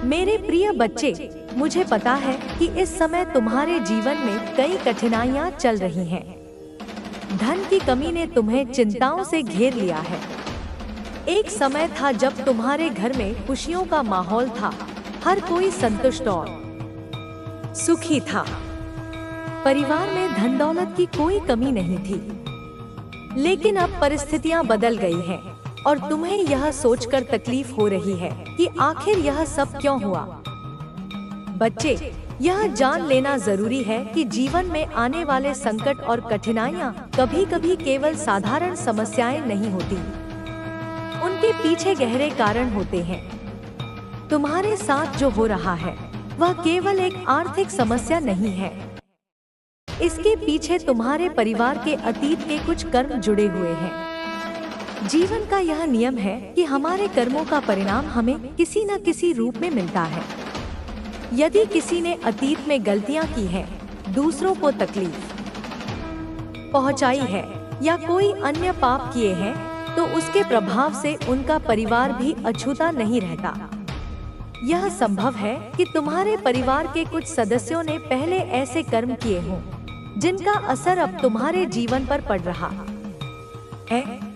मेरे प्रिय बच्चे, मुझे पता है कि इस समय तुम्हारे जीवन में कई कठिनाइयां चल रही हैं। धन की कमी ने तुम्हें चिंताओं से घेर लिया है। एक समय था जब तुम्हारे घर में खुशियों का माहौल था, हर कोई संतुष्ट और सुखी था। परिवार में धन दौलत की कोई कमी नहीं थी। लेकिन अब परिस्थितियां बदल गई हैं और तुम्हें यह सोचकर तकलीफ हो रही है कि आखिर यह सब क्यों हुआ। बच्चे, यह जान लेना जरूरी है कि जीवन में आने वाले संकट और कठिनाइयां कभी-कभी केवल साधारण समस्याएं नहीं होती, उनके पीछे गहरे कारण होते हैं। तुम्हारे साथ जो हो रहा है वह केवल एक आर्थिक समस्या नहीं है। इसके पीछे तुम्हारे परिवार के अतीत के कुछ कर्म जुड़े हुए हैं। जीवन का यह नियम है कि हमारे कर्मों का परिणाम हमें किसी न किसी रूप में मिलता है। यदि किसी ने अतीत में गलतियां की हैं, दूसरों को तकलीफ पहुंचाई है या कोई अन्य पाप किए हैं, तो उसके प्रभाव से उनका परिवार भी अछूता नहीं रहता। यह संभव है कि तुम्हारे परिवार के कुछ सदस्यों ने पहले ऐसे कर्म किए हों जिनका असर अब तुम्हारे जीवन पर पड़ रहा है।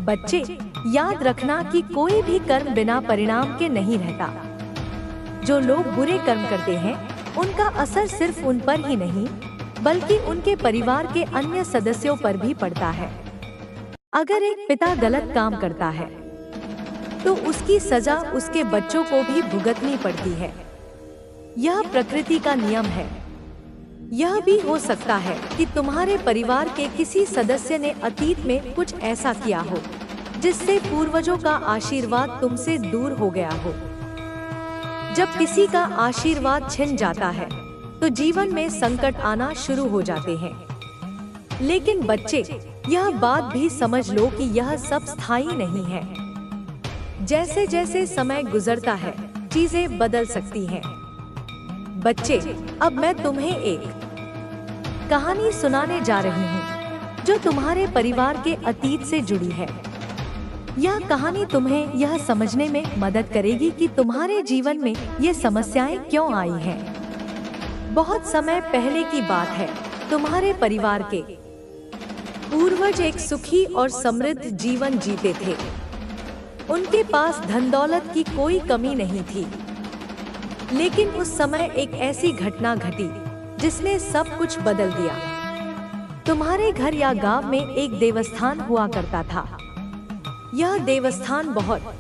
बच्चे, याद रखना कि कोई भी कर्म बिना परिणाम के नहीं रहता। जो लोग बुरे कर्म करते हैं, उनका असर सिर्फ उन पर ही नहीं, बल्कि उनके परिवार के अन्य सदस्यों पर भी पड़ता है। अगर एक पिता गलत काम करता है, तो उसकी सजा उसके बच्चों को भी भुगतनी पड़ती है। यह प्रकृति का नियम है। यह भी हो सकता है कि तुम्हारे परिवार के किसी सदस्य ने अतीत में कुछ ऐसा किया हो जिससे पूर्वजों का आशीर्वाद तुमसे दूर हो गया हो। जब किसी का आशीर्वाद छिन जाता है तो जीवन में संकट आना शुरू हो जाते हैं। लेकिन बच्चे, यह बात भी समझ लो कि यह सब स्थायी नहीं है। जैसे जैसे समय गुजरता है, चीजें बदल सकती हैं। बच्चे, अब मैं तुम्हें एक कहानी सुनाने जा रही हूँ जो तुम्हारे परिवार के अतीत से जुड़ी है। यह कहानी तुम्हें यह समझने में मदद करेगी कि तुम्हारे जीवन में ये समस्याएं क्यों आई हैं। बहुत समय पहले की बात है। तुम्हारे परिवार के पूर्वज एक सुखी और समृद्ध जीवन जीते थे। उनके पास धन दौलत की कोई कमी नहीं थी। लेकिन उस समय एक ऐसी घटना घटी जिसने सब कुछ बदल दिया। तुम्हारे घर या गांव में एक देवस्थान हुआ करता था। यह देवस्थान बहुत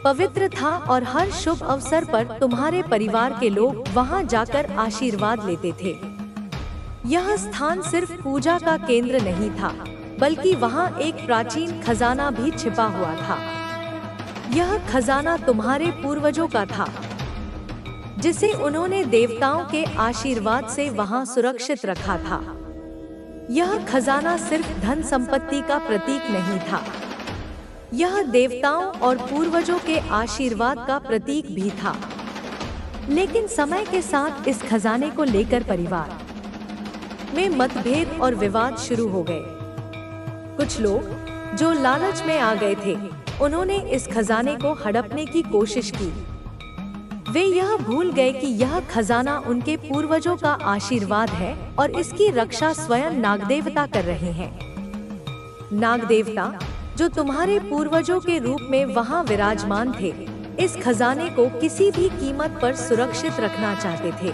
पवित्र था और हर शुभ अवसर पर तुम्हारे परिवार के लोग वहां जाकर आशीर्वाद लेते थे। यह स्थान सिर्फ पूजा का केंद्र नहीं था, बल्कि वहां एक प्राचीन खजाना भी छिपा हुआ था। यह खजाना तुम्हारे पूर्वजों का था, जिसे उन्होंने देवताओं के आशीर्वाद से वहां सुरक्षित रखा था। यह खजाना सिर्फ धन संपत्ति का प्रतीक नहीं था, यह देवताओं और पूर्वजों के आशीर्वाद का प्रतीक भी था। लेकिन समय के साथ इस खजाने को लेकर परिवार में मतभेद और विवाद शुरू हो गए। कुछ लोग जो लालच में आ गए थे, उन्होंने इस खजाने को हड़पने की कोशिश की। वे यह भूल गए कि यह खजाना उनके पूर्वजों का आशीर्वाद है और इसकी रक्षा स्वयं नागदेवता कर रहे हैं। नागदेवता, जो तुम्हारे पूर्वजों के रूप में वहां विराजमान थे, इस खजाने को किसी भी कीमत पर सुरक्षित रखना चाहते थे।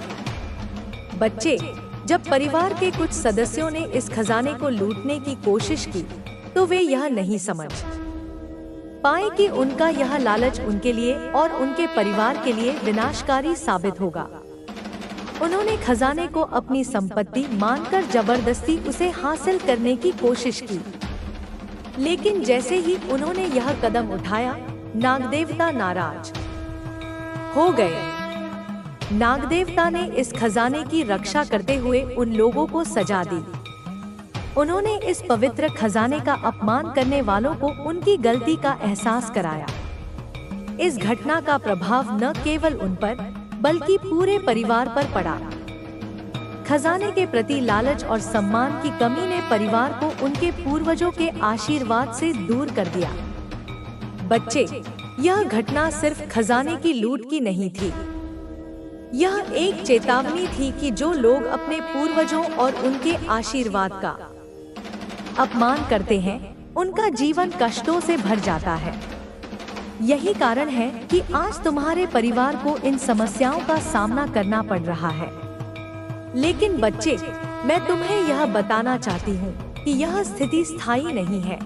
बच्चे, जब परिवार के कुछ सदस्यों ने इस खजाने को लूटने की कोशिश की, तो वे यह नहीं समझ पाए कि उनका यह लालच उनके लिए और उनके परिवार के लिए विनाशकारी साबित होगा। उन्होंने खजाने को अपनी संपत्ति मानकर जबरदस्ती उसे हासिल करने की कोशिश की। लेकिन जैसे ही उन्होंने यह कदम उठाया, नागदेवता नाराज हो गए। नागदेवता ने इस खजाने की रक्षा करते हुए उन लोगों को सजा दी। उन्होंने इस पवित्र खजाने का अपमान करने वालों को उनकी गलती का एहसास कराया। इस घटना का प्रभाव न केवल उन पर, बल्कि पूरे परिवार पर पड़ा। खजाने के प्रति लालच और सम्मान की कमी ने परिवार को उनके पूर्वजों के आशीर्वाद से दूर कर दिया। बच्चे, यह घटना सिर्फ खजाने की लूट की नहीं थी, यह एक चेतावनी थी कि जो लोग अपने पूर्वजों और उनके आशीर्वाद का अपमान करते हैं, उनका जीवन कष्टों से भर जाता है। यही कारण है कि आज तुम्हारे परिवार को इन समस्याओं का सामना करना पड़ रहा है। लेकिन बच्चे, मैं तुम्हें यह बताना चाहती हूँ कि यह स्थिति स्थायी नहीं है।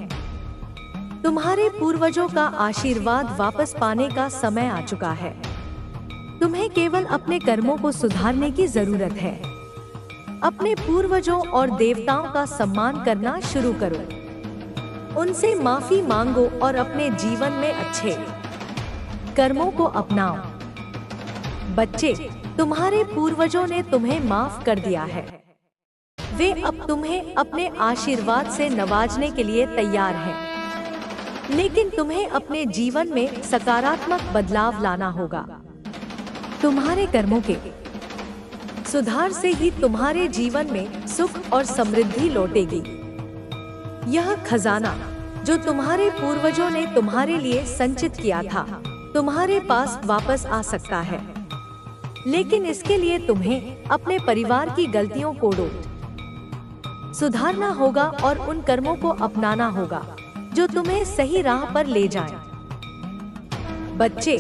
तुम्हारे पूर्वजों का आशीर्वाद वापस पाने का समय आ चुका है। तुम्हें केवल अपने कर्मों को सुधारने की जरूरत है। अपने पूर्वजों और देवताओं का सम्मान करना शुरू करो, उनसे माफी मांगो और अपने जीवन में अच्छे कर्मों को अपनाओ। बच्चे, तुम्हारे पूर्वजों ने तुम्हें माफ कर दिया है। वे अब तुम्हें अपने आशीर्वाद से नवाजने के लिए तैयार हैं। लेकिन तुम्हें अपने जीवन में सकारात्मक बदलाव लाना होगा। तुम्हारे कर्मों के सुधार से ही तुम्हारे जीवन में सुख और समृद्धि लौटेगी। यह खजाना जो तुम्हारे पूर्वजों ने तुम्हारे लिए संचित किया था, तुम्हारे पास वापस आ सकता है। लेकिन इसके लिए तुम्हें अपने परिवार की गलतियों को सुधारना होगा और उन कर्मों को अपनाना होगा जो तुम्हें सही राह पर ले जाएं। बच्चे,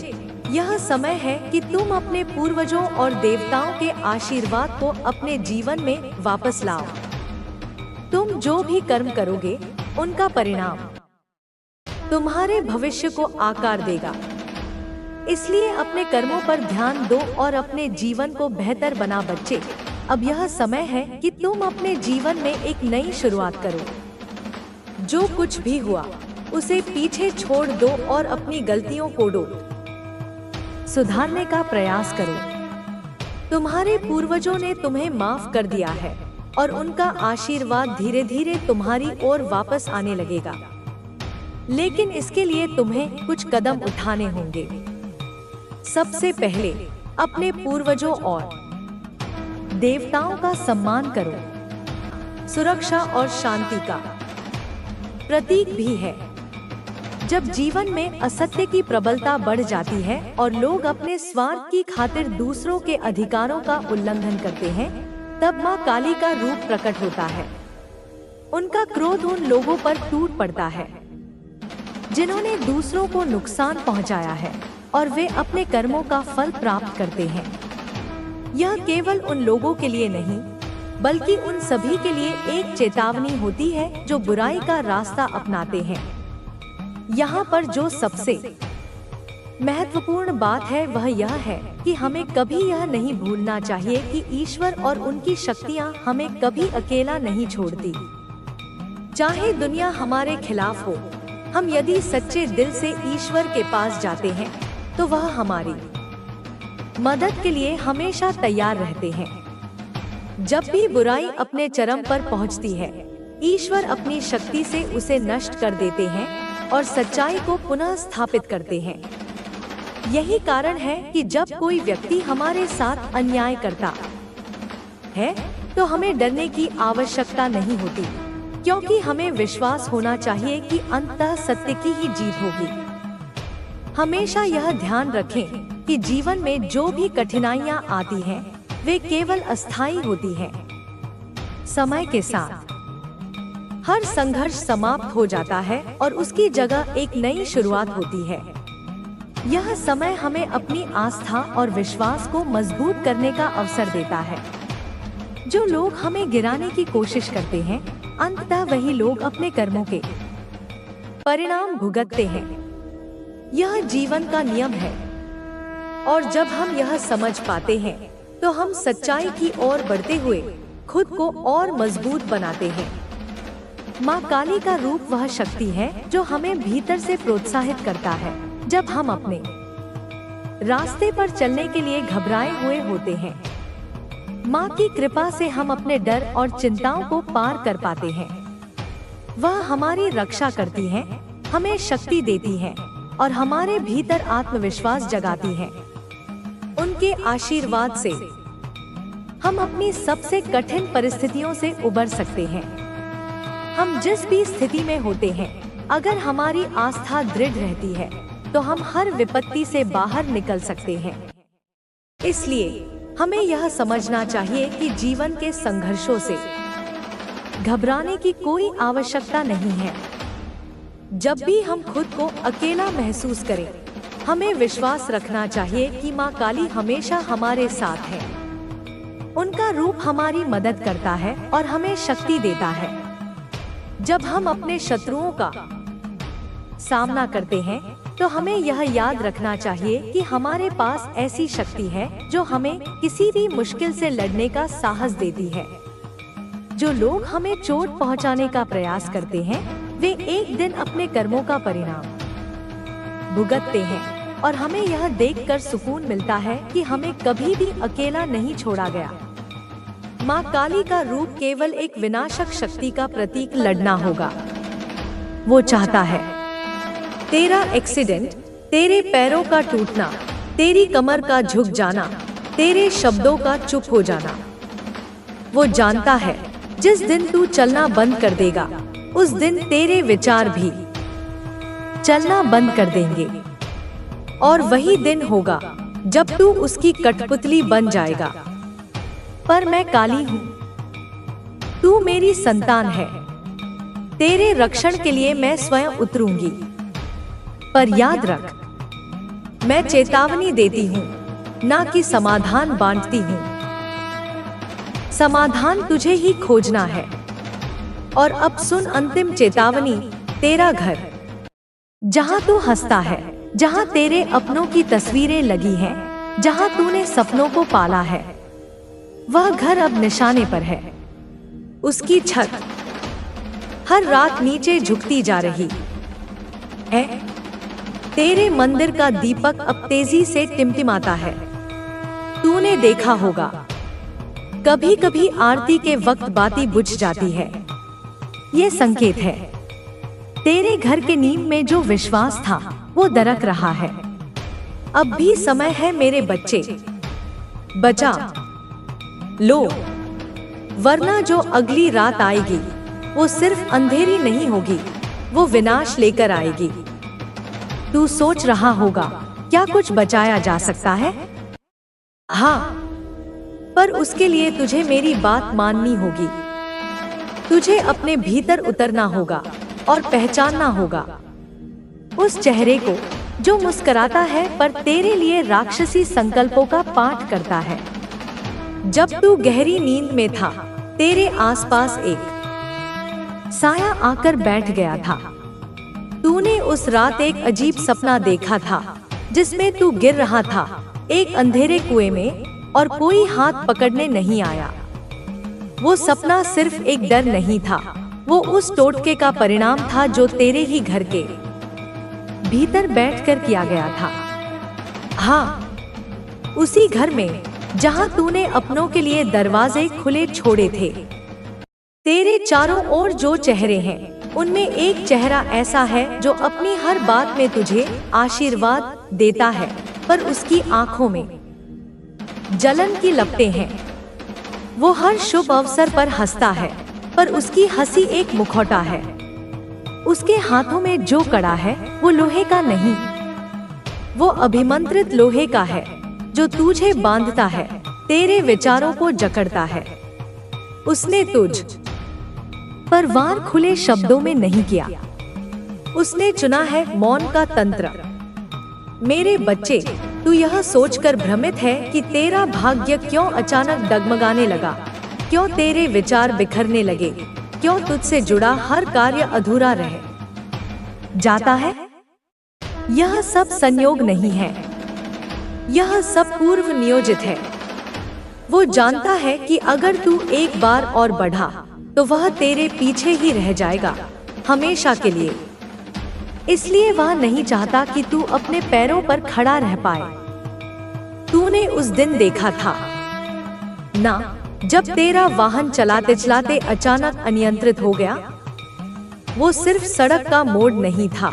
यह समय है कि तुम अपने पूर्वजों और देवताओं के आशीर्वाद को अपने जीवन में वापस लाओ। तुम जो भी कर्म करोगे, उनका परिणाम तुम्हारे भविष्य को आकार देगा। इसलिए अपने कर्मों पर ध्यान दो और अपने जीवन को बेहतर बना। बच्चे, अब यह समय है कि तुम अपने जीवन में एक नई शुरुआत करो। जो कुछ भी हुआ, उसे पीछे छोड़ दो और अपनी गलतियों को सुधारने का प्रयास करो। तुम्हारे पूर्वजों ने तुम्हें माफ कर दिया है और उनका आशीर्वाद धीरे धीरे तुम्हारी ओर वापस आने लगेगा। लेकिन इसके लिए तुम्हें कुछ कदम उठाने होंगे। सबसे पहले अपने पूर्वजों और देवताओं का सम्मान करो। सुरक्षा और शांति का प्रतीक भी है। जब जीवन में असत्य की प्रबलता बढ़ जाती है और लोग अपने स्वार्थ की खातिर दूसरों के अधिकारों का उल्लंघन करते हैं, तब माँ काली का रूप प्रकट होता है। उनका क्रोध उन लोगों पर टूट पड़ता है जिन्होंने दूसरों को नुकसान पहुंचाया है, और वे अपने कर्मों का फल प्राप्त करते हैं। यह केवल उन लोगों के लिए नहीं, बल्कि उन सभी के लिए एक चेतावनी होती है जो बुराई का रास्ता अपनाते हैं। यहाँ पर जो सबसे महत्वपूर्ण बात है वह यह है कि हमें कभी यह नहीं भूलना चाहिए कि ईश्वर और उनकी शक्तियाँ हमें कभी अकेला नहीं छोड़ती। चाहे दुनिया हमारे खिलाफ हो, हम यदि सच्चे दिल से ईश्वर के पास जाते हैं तो वह हमारी मदद के लिए हमेशा तैयार रहते हैं। जब भी बुराई अपने चरम पर पहुंचती है, ईश्वर अपनी शक्ति से उसे नष्ट कर देते हैं और सच्चाई को पुनः स्थापित करते हैं। यही कारण है कि जब कोई व्यक्ति हमारे साथ अन्याय करता है तो हमें डरने की आवश्यकता नहीं होती, क्योंकि हमें विश्वास होना चाहिए कि अंततः सत्य की ही जीत होगी। हमेशा यह ध्यान रखें कि जीवन में जो भी कठिनाइयाँ आती हैं, वे केवल अस्थायी होती हैं। समय के साथ हर संघर्ष समाप्त हो जाता है और उसकी जगह एक नई शुरुआत होती है। यह समय हमें अपनी आस्था और विश्वास को मजबूत करने का अवसर देता है। जो लोग हमें गिराने की कोशिश करते हैं, अंततः वही लोग अपने कर्मों के परिणाम भुगतते हैं। यह जीवन का नियम है, और जब हम यह समझ पाते हैं तो हम सच्चाई की ओर बढ़ते हुए खुद को और मजबूत बनाते हैं। माँ काली का रूप वह शक्ति है जो हमें भीतर से प्रोत्साहित करता है जब हम अपने रास्ते पर चलने के लिए घबराए हुए होते हैं। माँ की कृपा से हम अपने डर और चिंताओं को पार कर पाते हैं। वह हमारी रक्षा करती है, हमें शक्ति देती है और हमारे भीतर आत्मविश्वास जगाती है। उनके आशीर्वाद से हम अपनी सबसे कठिन परिस्थितियों से उबर सकते हैं। हम जिस भी स्थिति में होते हैं, अगर हमारी आस्था दृढ़ रहती है तो हम हर विपत्ति से बाहर निकल सकते हैं। इसलिए हमें यह समझना चाहिए कि जीवन के संघर्षों से घबराने की कोई आवश्यकता नहीं है। जब भी हम खुद को अकेला महसूस करें, हमें विश्वास रखना चाहिए कि माँ काली हमेशा हमारे साथ है। उनका रूप हमारी मदद करता है और हमें शक्ति देता है। जब हम अपने शत्रुओं का सामना करते हैं, तो हमें यह याद रखना चाहिए कि हमारे पास ऐसी शक्ति है जो हमें किसी भी मुश्किल से लड़ने का साहस देती है। जो लोग हमें चोट पहुंचाने का प्रयास करते हैं, वे एक दिन अपने कर्मों का परिणाम भुगतते हैं और हमें यह देखकर सुकून मिलता है कि हमें कभी भी अकेला नहीं छोड़ा गया। माँ काली का रूप केवल एक विनाशक शक्ति का प्रतीक लड़ना होगा। वो चाहता है तेरा एक्सीडेंट, तेरे पैरों का टूटना, तेरी कमर का झुक जाना, तेरे शब्दों का चुप हो जाना। वो जानता है जिस दिन तू चलना बंद कर देगा, उस दिन तेरे विचार भी चलना बंद कर देंगे। और वही दिन होगा जब तू उसकी कठपुतली बन जाएगा। पर मैं काली हूँ, तू मेरी संतान है। तेरे रक्षण के लिए मैं स्वयं उतरूंगी। पर याद रख, मैं चेतावनी देती हूँ, ना कि समाधान बांटती हूँ। समाधान तुझे ही खोजना है। और अब सुन अंतिम चेतावनी, तेरा घर जहाँ तू हंसता है, जहाँ तेरे अपनों की तस्वीरें लगी हैं, जहाँ तूने सपनों को पाला है, वह घर अब निशाने पर है। उसकी छत हर रात नीचे झुकती जा रही है। तेरे मंदिर का दीपक अब तेजी से टिमटिमाता है। तूने देखा होगा, कभी कभी आरती के वक्त बाती बुझ जाती है। ये संकेत है तेरे घर के नींव में जो विश्वास था वो दरक रहा है। अब भी समय है मेरे बच्चे, बचा लो, वरना जो अगली रात आएगी वो सिर्फ अंधेरी नहीं होगी, वो विनाश लेकर आएगी। तू सोच रहा होगा, क्या कुछ बचाया जा सकता है? हाँ, पर उसके लिए तुझे मेरी बात माननी होगी। तुझे अपने भीतर उतरना होगा और पहचानना होगा उस चेहरे को जो मुस्कुराता है पर तेरे लिए राक्षसी संकल्पों का पाठ करता है। जब तू गहरी नींद में था, तेरे आसपास एक साया आकर बैठ गया था। तूने उस रात एक अजीब सपना देखा था जिसमें तू गिर रहा था एक अंधेरे कुएं में और कोई हाथ पकड़ने नहीं आया। वो सपना सिर्फ एक डर नहीं था, वो उस टोटके का परिणाम था जो तेरे ही घर के भीतर बैठकर किया गया था। हाँ, उसी घर में जहां तूने अपनों के लिए दरवाजे खुले छोड़े थे। तेरे चारों ओर जो चेहरे हैं, उनमें एक चेहरा ऐसा है जो अपनी हर बात में तुझे आशीर्वाद देता है, पर उसकी आंखों में जलन की लपटें हैं। वो हर शुभ अवसर पर हंसता है, पर उसकी हंसी एक मुखौटा है। उसके हाथों में जो कड़ा है वो लोहे का नहीं, वो अभिमंत्रित लोहे का है जो तुझे बांधता है, तेरे विचारों को जकड़ता है। उसने तुझ पर वार खुले शब्दों में नहीं किया, उसने चुना है मौन का तंत्र। मेरे बच्चे, तू यह सोचकर भ्रमित है कि तेरा भाग्य क्यों अचानक डगमगाने लगा, क्यों तेरे विचार बिखरने लगे, क्यों तुझसे जुड़ा हर कार्य अधूरा रह जाता है। यह सब संयोग नहीं है, यह सब पूर्व नियोजित है। वो जानता है कि अगर तू एक बार और बढ़ा तो वह तेरे पीछे ही रह जाएगा, हमेशा के लिए। इसलिए वह नहीं चाहता कि तू अपने पैरों पर खड़ा रह पाए। तूने उस दिन देखा था ना, जब तेरा वाहन चलाते चलाते अचानक अनियंत्रित हो गया। वो सिर्फ सड़क का मोड़ नहीं था,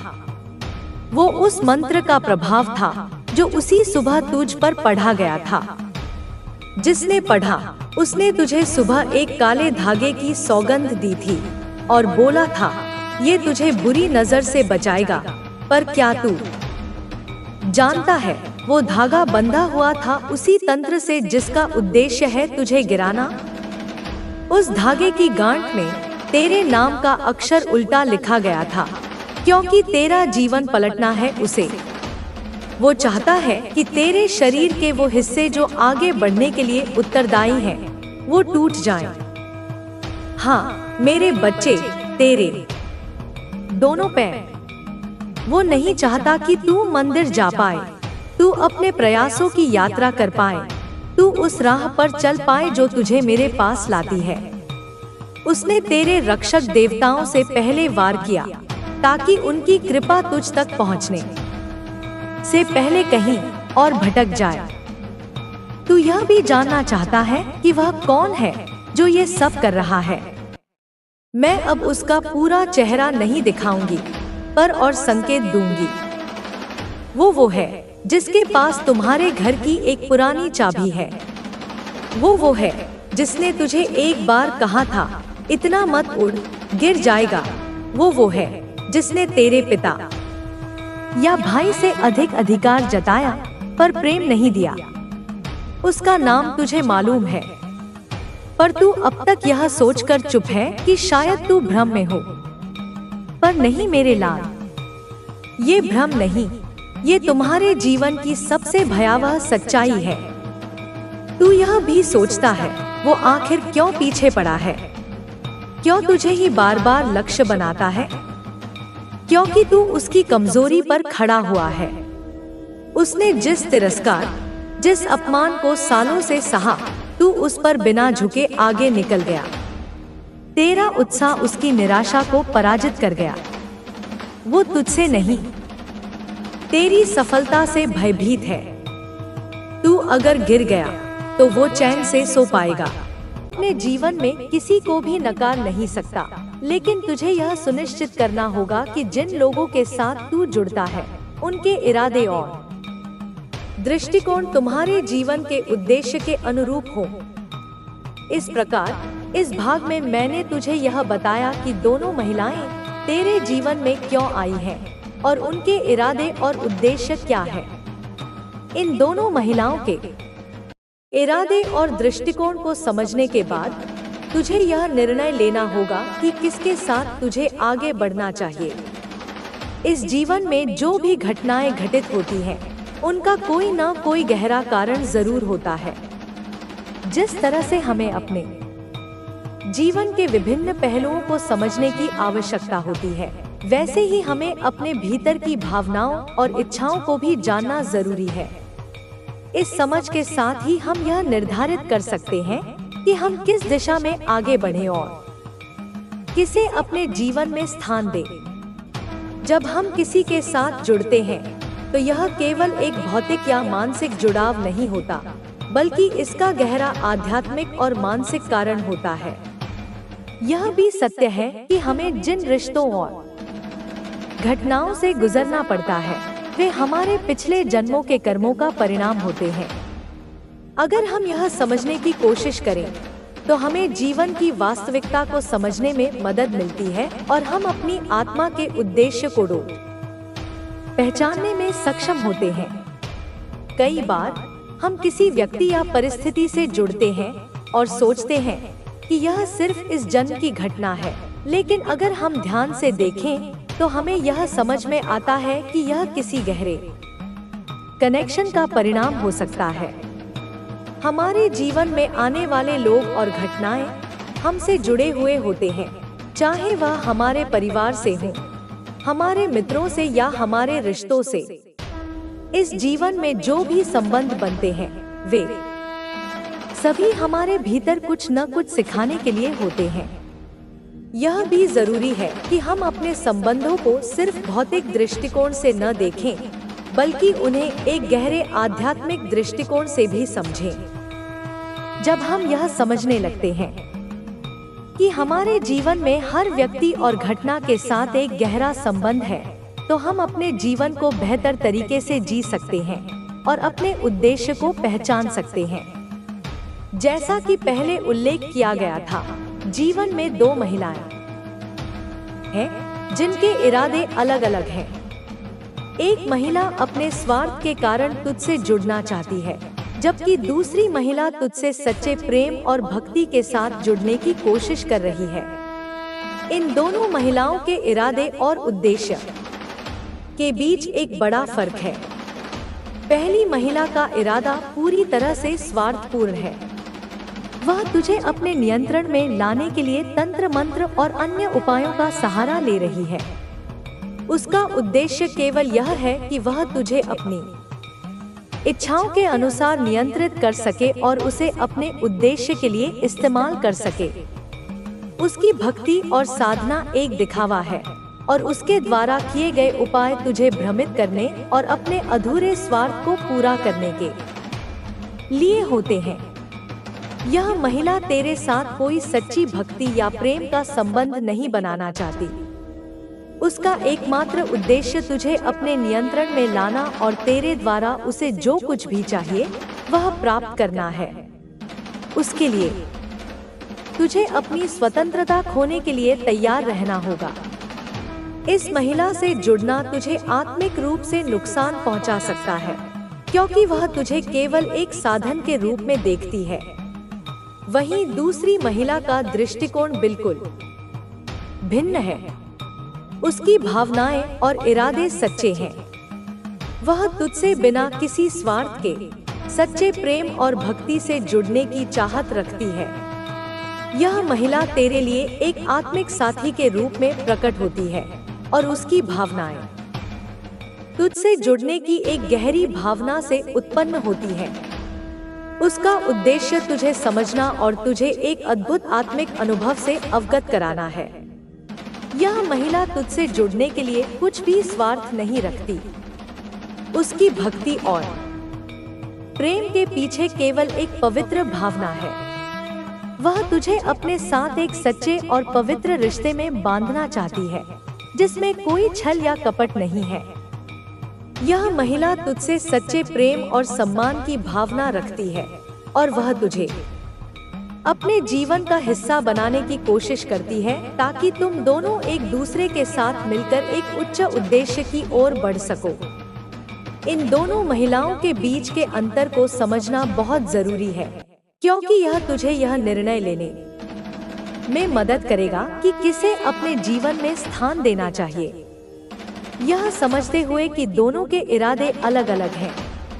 वो उस मंत्र का प्रभाव था जो उसी सुबह तुझ पर पढ़ा गया था। जिसने पढ़ा उसने तुझे सुबह एक काले धागे की सौगंध दी थी और बोला था, ये तुझे बुरी नजर से बचाएगा। पर क्या तू जानता है वो धागा बंधा हुआ था उसी तंत्र से जिसका उद्देश्य है तुझे गिराना। उस धागे की गांठ में तेरे नाम का अक्षर उल्टा लिखा गया था, क्योंकि तेरा जीवन पलटना है उसे। वो चाहता है कि तेरे शरीर के वो हिस्से जो आगे बढ़ने के लिए उत्तरदायी हैं, वो टूट जाएं। हाँ मेरे बच्चे, तेरे दोनों पैर। वो नहीं चाहता कि तू मंदिर जा पाए, तू अपने प्रयासों की यात्रा कर पाए, तू उस राह पर चल पाए जो तुझे मेरे पास लाती है। उसने तेरे रक्षक देवताओं से पहले वार किया ताकि उनकी कृपा तुझ तक पहुंचने से पहले कहीं और भटक जाए। तू यह भी जानना चाहता है कि वह कौन है जो ये सब कर रहा है। मैं अब उसका पूरा चेहरा नहीं दिखाऊंगी, पर और संकेत दूंगी। वो है जिसके पास तुम्हारे घर की एक पुरानी चाबी है। वो है जिसने तुझे एक बार कहा था इतना मत उड़, गिर जाएगा। वो है जिसने तेरे पिता या भाई से अधिक अधिकार जताया पर प्रेम नहीं दिया। उसका नाम तुझे मालूम है, पर तू अब तक यह सोचकर चुप है कि शायद तू भ्रम में हो। पर नहीं मेरे लाल, ये भ्रम नहीं, ये तुम्हारे जीवन की सबसे भयावह सच्चाई है। तू यह भी सोचता है वो आखिर क्यों पीछे पड़ा है, क्यों तुझे ही बार बार लक्ष्य बनाता है, क्योंकि तू उसकी कमजोरी पर खड़ा हुआ है। उसने जिस तिरस्कार, जिस अपमान को सालों से सहा, तू उस पर बिना झुके आगे निकल गया। तेरा उत्साह उसकी निराशा को पराजित कर गया। वो तुझसे नहीं, तेरी सफलता से भयभीत है। तू अगर गिर गया तो वो चैन से सो पाएगा। अपने जीवन में किसी को भी नकार नहीं सकता, लेकिन तुझे यह सुनिश्चित करना होगा कि जिन लोगों के साथ तू जुड़ता है उनके इरादे और दृष्टिकोण तुम्हारे जीवन के उद्देश्य के अनुरूप हो। इस प्रकार इस भाग में मैंने तुझे यह बताया कि दोनों महिलाएं तेरे जीवन में क्यों आई हैं और उनके इरादे और उद्देश्य क्या है। इन दोनों महिलाओं के इरादे और दृष्टिकोण को समझने के बाद तुझे यह निर्णय लेना होगा कि किसके साथ तुझे आगे बढ़ना चाहिए। इस जीवन में जो भी घटनाएं घटित होती हैं, उनका कोई ना कोई गहरा कारण जरूर होता है। जिस तरह से हमें अपने जीवन के विभिन्न पहलुओं को समझने की आवश्यकता होती है, वैसे ही हमें अपने भीतर की भावनाओं और इच्छाओं को भी जानना जरूरी है। इस समझ के साथ ही हम यह निर्धारित कर सकते हैं कि हम किस दिशा में आगे बढ़ें और किसे अपने जीवन में स्थान दें। जब हम किसी के साथ जुड़ते हैं तो यह केवल एक भौतिक या मानसिक जुड़ाव नहीं होता, बल्कि इसका गहरा आध्यात्मिक और मानसिक कारण होता है। यह भी सत्य है कि हमें जिन रिश्तों और घटनाओं से गुजरना पड़ता है, वे हमारे पिछले जन्मों के कर्मों का परिणाम होते हैं। अगर हम यह समझने की कोशिश करें तो हमें जीवन की वास्तविकता को समझने में मदद मिलती है और हम अपनी आत्मा के उद्देश्य को पहचानने में सक्षम होते हैं। कई बार हम किसी व्यक्ति या परिस्थिति से जुड़ते हैं और सोचते हैं कि यह सिर्फ इस जन्म की घटना है, लेकिन अगर हम ध्यान से देखें तो हमें यह समझ में आता है कि यह किसी गहरे कनेक्शन का परिणाम हो सकता है। हमारे जीवन में आने वाले लोग और घटनाएं हमसे जुड़े हुए होते हैं, चाहे वह हमारे परिवार से हो, हमारे मित्रों से या हमारे रिश्तों से। इस जीवन में जो भी संबंध बनते हैं, वे सभी हमारे भीतर कुछ न कुछ सिखाने के लिए होते हैं। यह भी जरूरी है कि हम अपने संबंधों को सिर्फ भौतिक दृष्टिकोण से न देखें, बल्कि उन्हें एक गहरे आध्यात्मिक दृष्टिकोण से भी समझें। जब हम यह समझने लगते हैं कि हमारे जीवन में हर व्यक्ति और घटना के साथ एक गहरा संबंध है, तो हम अपने जीवन को बेहतर तरीके से जी सकते हैं और अपने उद्देश्य को पहचान सकते हैं। जैसा कि पहले उल्लेख किया गया था, जीवन में दो महिलाएं हैं जिनके इरादे अलग अलग हैं, एक महिला अपने स्वार्थ के कारण तुझसे जुड़ना चाहती है, जबकि दूसरी महिला तुझसे सच्चे प्रेम और भक्ति के साथ जुड़ने की कोशिश कर रही है। इन दोनों महिलाओं के इरादे और उद्देश्य के बीच एक बड़ा फर्क है। पहली महिला का इरादा पूरी तरह से स्वार्थपूर्ण है। वह तुझे अपने नियंत्रण में लाने के लिए तंत्र मंत्र और अन्य उपायों का सहारा ले रही है। उसका उद्देश्य केवल यह है कि वह तुझे अपनी इच्छाओं के अनुसार नियंत्रित कर सके और उसे अपने उद्देश्य के लिए इस्तेमाल कर सके। उसकी भक्ति और साधना एक दिखावा है और उसके द्वारा किए गए उपाय तुझे भ्रमित करने और अपने अधूरे स्वार्थ को पूरा करने के लिए होते हैं। यह महिला तेरे साथ कोई सच्ची भक्ति या प्रेम का संबंध नहीं बनाना चाहती। उसका एकमात्र उद्देश्य तुझे अपने नियंत्रण में लाना और तेरे द्वारा उसे जो कुछ भी चाहिए वह प्राप्त करना है। उसके लिए तुझे अपनी स्वतंत्रता खोने के लिए तैयार रहना होगा। इस महिला से जुड़ना तुझे आत्मिक रूप से नुकसान पहुंचा सकता है, क्योंकि वह तुझे केवल एक साधन के रूप में देखती है। वहीं दूसरी महिला का दृष्टिकोण बिल्कुल भिन्न है। उसकी भावनाएं और इरादे सच्चे हैं। वह तुझसे बिना किसी स्वार्थ के सच्चे प्रेम और भक्ति से जुड़ने की चाहत रखती है। यह महिला तेरे लिए एक आत्मिक साथी के रूप में प्रकट होती है और उसकी भावनाएं तुझसे जुड़ने की एक गहरी भावना से उत्पन्न होती है। उसका उद्देश्य तुझे समझना और तुझे एक अद्भुत आत्मिक अनुभव से अवगत कराना है। यह महिला तुझसे जुड़ने के लिए कुछ भी स्वार्थ नहीं रखती। उसकी भक्ति और प्रेम के पीछे केवल एक पवित्र भावना है। वह तुझे अपने साथ एक सच्चे और पवित्र रिश्ते में बांधना चाहती है, जिसमें कोई छल या कपट नहीं है। यह महिला तुझसे सच्चे प्रेम और सम्मान की भावना रखती है और वह तुझे अपने जीवन का हिस्सा बनाने की कोशिश करती है, ताकि तुम दोनों एक दूसरे के साथ मिलकर एक उच्च उद्देश्य की ओर बढ़ सको। इन दोनों महिलाओं के बीच के अंतर को समझना बहुत जरूरी है, क्योंकि यह तुझे यह निर्णय लेने में मदद करेगा कि किसे अपने जीवन में स्थान देना चाहिए। यह समझते हुए कि दोनों के इरादे अलग अलग हैं,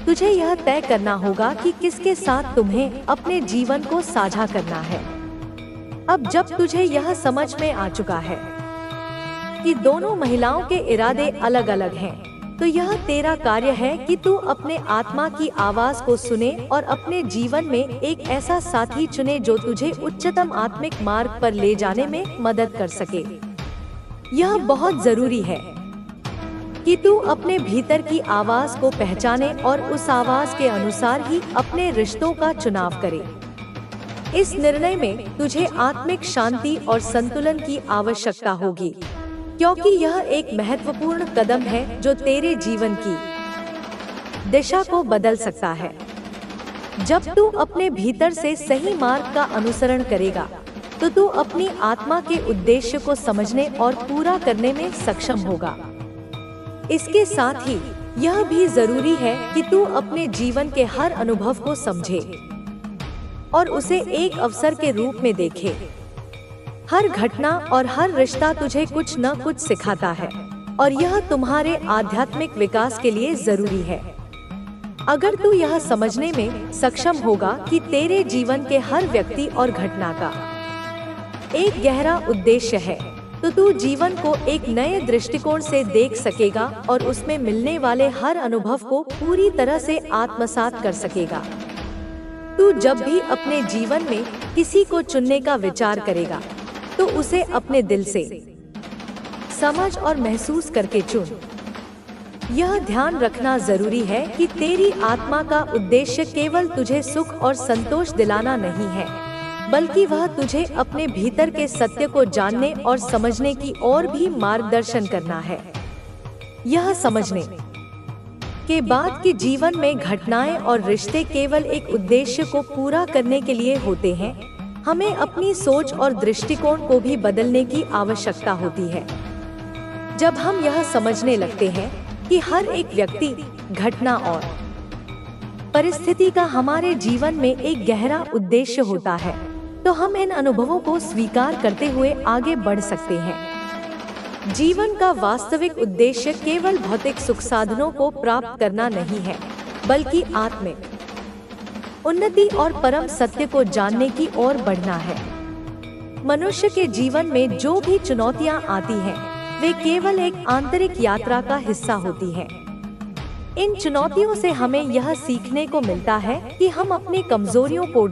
तुझे यह तय करना होगा कि किसके साथ तुम्हें अपने जीवन को साझा करना है। अब जब तुझे यह समझ में आ चुका है कि दोनों महिलाओं के इरादे अलग अलग हैं, तो यह तेरा कार्य है कि तू अपने आत्मा की आवाज को सुने और अपने जीवन में एक ऐसा साथी चुने जो तुझे उच्चतम आत्मिक मार्ग पर ले जाने में मदद कर सके। यह बहुत जरूरी है कि तू अपने भीतर की आवाज को पहचाने और उस आवाज के अनुसार ही अपने रिश्तों का चुनाव करे। इस निर्णय में तुझे आत्मिक शांति और संतुलन की आवश्यकता होगी, क्योंकि यह एक महत्वपूर्ण कदम है जो तेरे जीवन की दिशा को बदल सकता है। जब तू अपने भीतर से सही मार्ग का अनुसरण करेगा, तो तू अपनी आत्मा के उद्देश्य को समझने और पूरा करने में सक्षम होगा। इसके साथ ही यह भी जरूरी है कि तू अपने जीवन के हर अनुभव को समझे और उसे एक अवसर के रूप में देखे। हर घटना और हर रिश्ता तुझे कुछ न कुछ सिखाता है और यह तुम्हारे आध्यात्मिक विकास के लिए जरूरी है। अगर तू यह समझने में सक्षम होगा कि तेरे जीवन के हर व्यक्ति और घटना का एक गहरा उद्देश्य है, तो तू जीवन को एक नए दृष्टिकोण से देख सकेगा और उसमें मिलने वाले हर अनुभव को पूरी तरह से आत्मसात कर सकेगा। तू जब भी अपने जीवन में किसी को चुनने का विचार करेगा, तो उसे अपने दिल से समझ और महसूस करके चुन। यह ध्यान रखना जरूरी है कि तेरी आत्मा का उद्देश्य केवल तुझे सुख और संतोष दिलाना नहीं है, बल्कि वह तुझे अपने भीतर के सत्य को जानने और समझने की ओर भी मार्गदर्शन करना है। यह समझने के बाद कि जीवन में घटनाएं और रिश्ते केवल एक उद्देश्य को पूरा करने के लिए होते हैं, हमें अपनी सोच और दृष्टिकोण को भी बदलने की आवश्यकता होती है। जब हम यह समझने लगते हैं कि हर एक व्यक्ति, घटना और परिस्थिति का हमारे जीवन में एक गहरा उद्देश्य होता है, तो हम इन अनुभवों को स्वीकार करते हुए आगे बढ़ सकते हैं। जीवन का वास्तविक उद्देश्य केवल भौतिक सुख साधनों को प्राप्त करना नहीं है, बल्कि आत्मिक उन्नति और परम सत्य को जानने की ओर बढ़ना है। मनुष्य के जीवन में जो भी चुनौतियां आती हैं, वे केवल एक आंतरिक यात्रा का हिस्सा होती हैं। इन चुनौतियों से हमें यह सीखने को मिलता है कि हम अपनी कमजोरियों को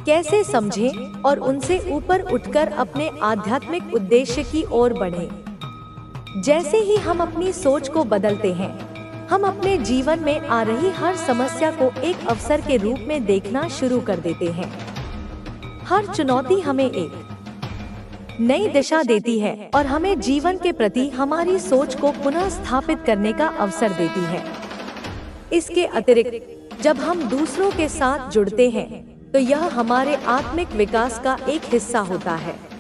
कैसे समझें और उनसे ऊपर उठकर अपने आध्यात्मिक उद्देश्य की ओर बढ़ें। जैसे ही हम अपनी सोच को बदलते हैं, हम अपने जीवन में आ रही हर समस्या को एक अवसर के रूप में देखना शुरू कर देते हैं। हर चुनौती हमें एक नई दिशा देती है और हमें जीवन के प्रति हमारी सोच को पुनः स्थापित करने का अवसर देती है। इसके अतिरिक्त जब हम दूसरों के साथ जुड़ते हैं, तो यह हमारे आत्मिक विकास का एक हिस्सा होता है।